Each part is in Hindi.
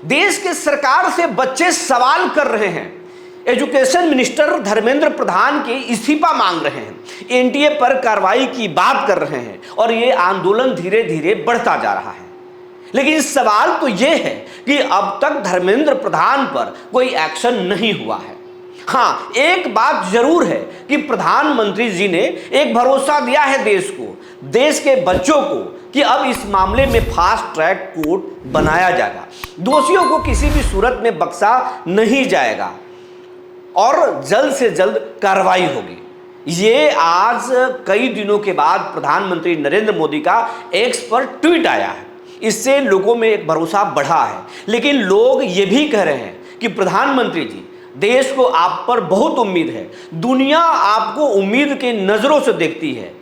देश के सरकार से बच्चे सवाल कर रहे हैं। एजुकेशन मिनिस्टर धर्मेंद्र प्रधान के इस्तीफा मांग रहे हैं, एनडीए पर कार्रवाई की बात कर रहे हैं और ये आंदोलन धीरे धीरे बढ़ता जा रहा है। लेकिन सवाल तो ये है कि अब तक धर्मेंद्र प्रधान पर कोई एक्शन नहीं हुआ है। हाँ, एक बात जरूर है कि प्रधानमंत्री जी ने एक भरोसा दिया है देश को, देश के बच्चों को, कि अब इस मामले में फास्ट ट्रैक कोर्ट बनाया जाएगा, दोषियों को किसी भी सूरत में बख्शा नहीं जाएगा और जल्द से जल्द कार्रवाई होगी। ये आज कई दिनों के बाद प्रधानमंत्री नरेंद्र मोदी का एक्स पर ट्वीट आया है, इससे लोगों में एक भरोसा बढ़ा है। लेकिन लोग ये भी कह रहे हैं कि प्रधानमंत्री जी, देश को आप पर बहुत उम्मीद है, दुनिया आपको उम्मीद के नज़रों से देखती है।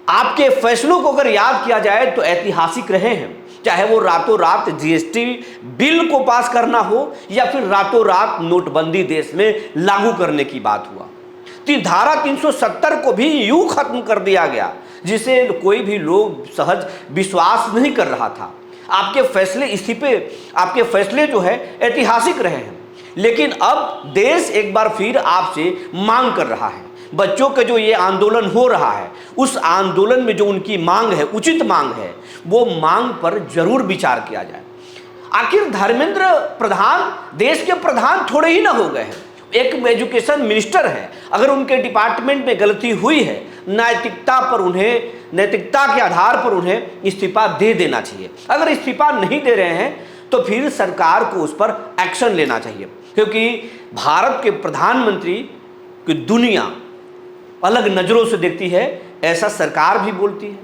आपके फैसलों को अगर याद किया जाए तो ऐतिहासिक रहे हैं, चाहे वो रातों रात जीएसटी बिल को पास करना हो या फिर रातों रात नोटबंदी देश में लागू करने की बात हुआ। धारा 370 को भी यूं खत्म कर दिया गया जिसे कोई भी लोग सहज विश्वास नहीं कर रहा था। आपके फैसले जो है ऐतिहासिक रहे हैं। लेकिन अब देश एक बार फिर आपसे मांग कर रहा है, बच्चों का जो ये आंदोलन हो रहा है, उस आंदोलन में जो उनकी मांग है, उचित मांग है, वो मांग पर जरूर विचार किया जाए। आखिर धर्मेंद्र प्रधान देश के प्रधान थोड़े ही ना हो गए हैं, एक एजुकेशन मिनिस्टर है। अगर उनके डिपार्टमेंट में गलती हुई है, नैतिकता के आधार पर उन्हें इस्तीफा दे देना चाहिए। अगर इस्तीफा नहीं दे रहे हैं तो फिर सरकार को उस पर एक्शन लेना चाहिए, क्योंकि भारत के प्रधानमंत्री की दुनिया अलग नज़रों से देखती है, ऐसा सरकार भी बोलती है,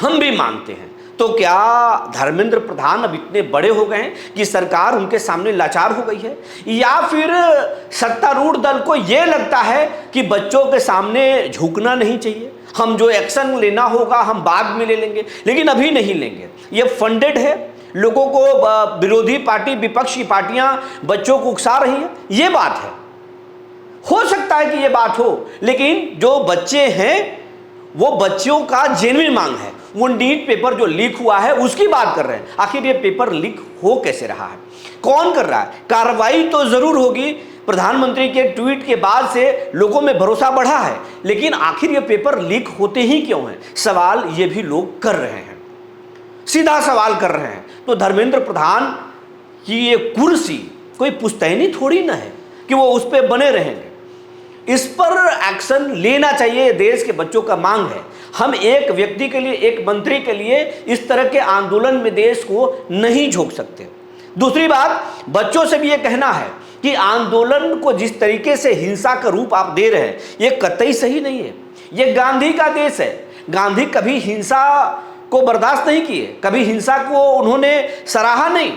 हम भी मानते हैं। तो क्या धर्मेंद्र प्रधान अब इतने बड़े हो गए हैं कि सरकार उनके सामने लाचार हो गई है, या फिर सत्तारूढ़ दल को यह लगता है कि बच्चों के सामने झुकना नहीं चाहिए, हम जो एक्शन लेना होगा हम बाद में ले लेंगे, लेकिन अभी नहीं लेंगे। ये फंडेड है, लोगों को विरोधी पार्टी, विपक्ष की पार्टियां बच्चों को उकसा रही है, ये बात है। हो सकता है कि ये बात हो, लेकिन जो बच्चे हैं वो बच्चों का जेन्युइन मांग है। वो नीट पेपर जो लीक हुआ है उसकी बात कर रहे हैं। आखिर ये पेपर लीक हो कैसे रहा है, कौन कर रहा है? कार्रवाई तो जरूर होगी। प्रधानमंत्री के ट्वीट के बाद से लोगों में भरोसा बढ़ा है, लेकिन आखिर ये पेपर लीक होते ही क्यों है, सवाल ये भी लोग कर रहे हैं, सीधा सवाल कर रहे हैं। तो धर्मेंद्र प्रधान की ये कुर्सी कोई पुश्तैनी थोड़ी ना है कि वो उस पर बने रहेंगे। इस पर एक्शन लेना चाहिए, देश के बच्चों का मांग है। हम एक व्यक्ति के लिए, एक मंत्री के लिए इस तरह के आंदोलन में देश को नहीं झोंक सकते। दूसरी बात, बच्चों से भी ये कहना है कि आंदोलन को जिस तरीके से हिंसा का रूप आप दे रहे हैं, ये कतई सही नहीं है। ये गांधी का देश है, गांधी कभी हिंसा को बर्दाश्त नहीं किए, कभी हिंसा को उन्होंने सराहा नहीं।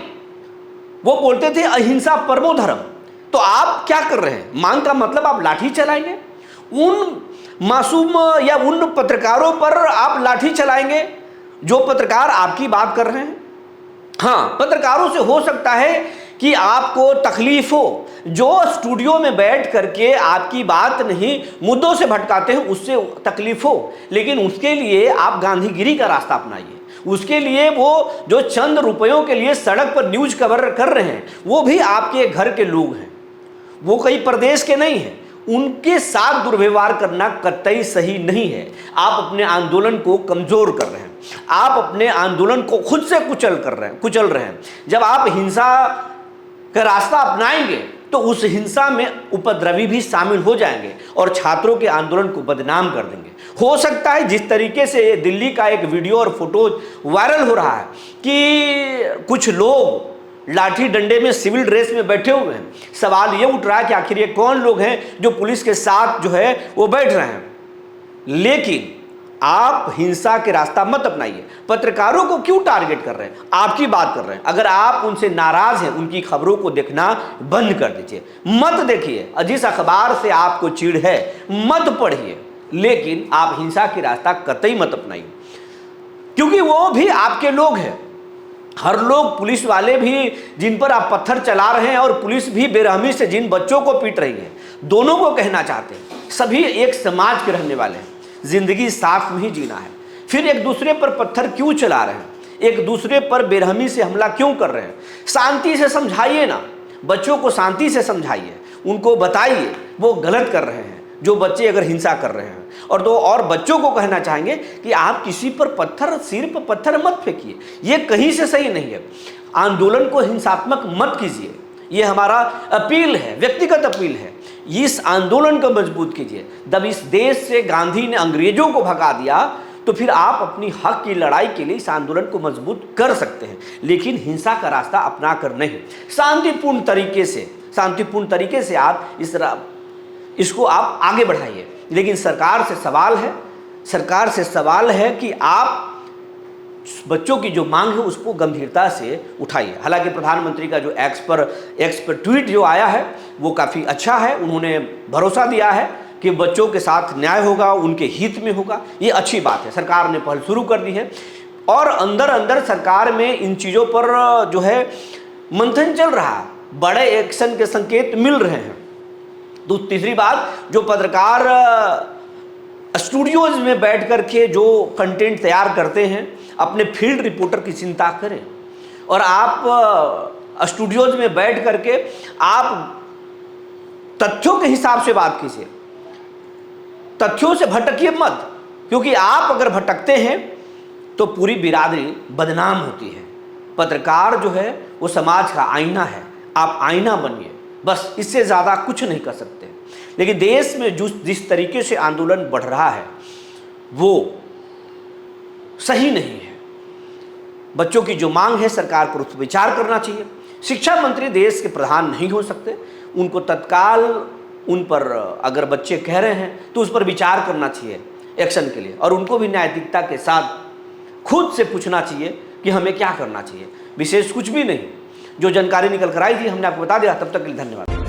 वो बोलते थे अहिंसा परमो धर्म। तो आप क्या कर रहे हैं? मांग का मतलब आप लाठी चलाएंगे, उन मासूम या उन पत्रकारों पर आप लाठी चलाएंगे जो पत्रकार आपकी बात कर रहे हैं। हाँ, पत्रकारों से हो सकता है कि आपको तकलीफ हो, जो स्टूडियो में बैठ करके आपकी बात नहीं मुद्दों से भटकाते हैं, उससे तकलीफ हो, लेकिन उसके लिए आप गांधीगिरी का रास्ता अपनाइए। उसके लिए वो जो चंद रुपयों के लिए सड़क पर न्यूज कवर कर रहे हैं, वो भी आपके घर के लोग हैं, वो कई प्रदेश के नहीं हैं। उनके साथ दुर्व्यवहार करना कतई सही नहीं है। आप अपने आंदोलन को कमजोर कर रहे हैं, आप अपने आंदोलन को खुद से कुचल रहे हैं। जब आप हिंसा का रास्ता अपनाएंगे तो उस हिंसा में उपद्रवी भी शामिल हो जाएंगे और छात्रों के आंदोलन को बदनाम कर देंगे। हो सकता है जिस तरीके से दिल्ली का एक वीडियो और फोटो वायरल हो रहा है कि कुछ लोग लाठी डंडे में सिविल ड्रेस में बैठे हुए हैं, सवाल ये उठ रहा है कि आखिर ये कौन लोग हैं जो पुलिस के साथ जो है वो बैठ रहे हैं। लेकिन आप हिंसा के रास्ता मत अपनाइए। पत्रकारों को क्यों टारगेट कर रहे हैं? आपकी बात कर रहे हैं। अगर आप उनसे नाराज हैं, उनकी खबरों को देखना बंद कर दीजिए, मत देखिए। जिस अखबार से आपको चिढ़ है मत पढ़िए, लेकिन आप हिंसा की रास्ता कतई मत अपनाइए, क्योंकि वो भी आपके लोग हैं। हर लोग, पुलिस वाले भी जिन पर आप पत्थर चला रहे हैं और पुलिस भी बेरहमी से जिन बच्चों को पीट रही है, दोनों को कहना चाहते हैं सभी एक समाज के रहने वाले हैं, जिंदगी साथ में ही जीना है। फिर एक दूसरे पर पत्थर क्यों चला रहे हैं? एक दूसरे पर बेरहमी से हमला क्यों कर रहे हैं? शांति से समझाइए ना, बच्चों को शांति से समझाइए, उनको बताइए वो गलत कर रहे हैं जो बच्चे अगर हिंसा कर रहे हैं। और बच्चों को कहना चाहेंगे कि आप किसी पर पत्थर, सिर पर पत्थर मत फेंकिए, ये कहीं से सही नहीं है। आंदोलन को हिंसात्मक मत कीजिए, ये हमारा अपील है, व्यक्तिगत अपील है। इस आंदोलन को मजबूत कीजिए। जब इस देश से गांधी ने अंग्रेजों को भगा दिया तो फिर आप अपनी हक की लड़ाई के लिए इस आंदोलन को मजबूत कर सकते हैं, लेकिन हिंसा का रास्ता अपना कर नहीं। शांतिपूर्ण तरीके से आप इसको आप आगे बढ़ाइए। लेकिन सरकार से सवाल है कि आप बच्चों की जो मांग है उसको गंभीरता से उठाइए। हालांकि प्रधानमंत्री का जो एक्स पर ट्वीट जो आया है वो काफ़ी अच्छा है। उन्होंने भरोसा दिया है कि बच्चों के साथ न्याय होगा, उनके हित में होगा। ये अच्छी बात है, सरकार ने पहल शुरू कर दी है और अंदर सरकार में इन चीज़ों पर जो है मंथन चल रहा है, बड़े एक्शन के संकेत मिल रहे हैं। तो तीसरी बात, जो पत्रकार स्टूडियोज में बैठ कर के जो कंटेंट तैयार करते हैं, अपने फील्ड रिपोर्टर की चिंता करें और आप स्टूडियोज में बैठ करके आप तथ्यों के हिसाब से बात कीजिए, तथ्यों से भटकिए मत, क्योंकि आप अगर भटकते हैं तो पूरी बिरादरी बदनाम होती है। पत्रकार जो है वो समाज का आईना है, आप आईना बनिए, बस इससे ज़्यादा कुछ नहीं कर सकते। लेकिन देश में जिस तरीके से आंदोलन बढ़ रहा है वो सही नहीं है। बच्चों की जो मांग है सरकार पर उस पर विचार करना चाहिए। शिक्षा मंत्री देश के प्रधान नहीं हो सकते, उनको तत्काल उन पर अगर बच्चे कह रहे हैं तो उस पर विचार करना चाहिए एक्शन के लिए, और उनको भी नैतिकता के साथ खुद से पूछना चाहिए कि हमें क्या करना चाहिए। विशेष कुछ भी नहीं, जो जानकारी निकल कर आई थी हमने आपको बता दिया। तब तक के लिए धन्यवाद।